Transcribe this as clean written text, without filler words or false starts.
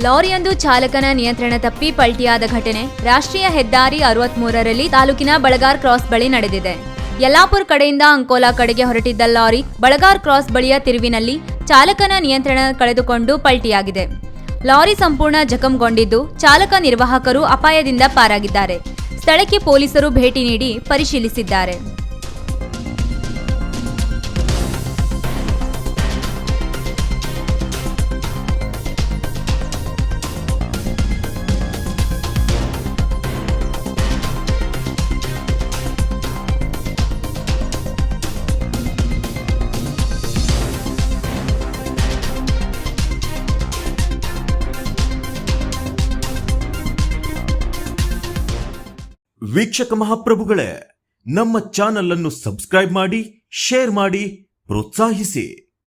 ಲಾರಿಯೊಂದು ಚಾಲಕನ ನಿಯಂತ್ರಣ ತಪ್ಪಿ ಪಲ್ಟಿಯಾದ ಘಟನೆ ರಾಷ್ಟ್ರೀಯ ಹೆದ್ದಾರಿ 63ರಲ್ಲಿ ತಾಲೂಕಿನ ಬಳಗಾರ್ ಕ್ರಾಸ್ ಬಳಿ ನಡೆದಿದೆ. ಯಲ್ಲಾಪುರ ಕಡೆಯಿಂದ ಅಂಕೋಲಾ ಕಡೆಗೆ ಹೊರಟಿದ್ದ ಲಾರಿ ಬಳಗಾರ್ ಕ್ರಾಸ್ ಬಳಿಯ ತಿರುವಿನಲ್ಲಿ ಚಾಲಕನ ನಿಯಂತ್ರಣ ಕಳೆದುಕೊಂಡು ಪಲ್ಟಿಯಾಗಿದೆ. ಲಾರಿ ಸಂಪೂರ್ಣ ಜಖಂಗೊಂಡಿದ್ದು ಚಾಲಕ ನಿರ್ವಾಹಕರು ಅಪಾಯದಿಂದ ಪಾರಾಗಿದ್ದಾರೆ. ಸ್ಥಳಕ್ಕೆ ಪೊಲೀಸರು ಭೇಟಿ ನೀಡಿ ಪರಿಶೀಲಿಸಿದ್ದಾರೆ. ವೀಕ್ಷಕ ಮಹಾಪ್ರಭುಗಳೇ, ನಮ್ಮ ಚಾನಲ್ ಅನ್ನು ಸಬ್ಸ್ಕ್ರೈಬ್ ಮಾಡಿ, ಶೇರ್ ಮಾಡಿ, ಪ್ರೋತ್ಸಾಹಿಸಿ.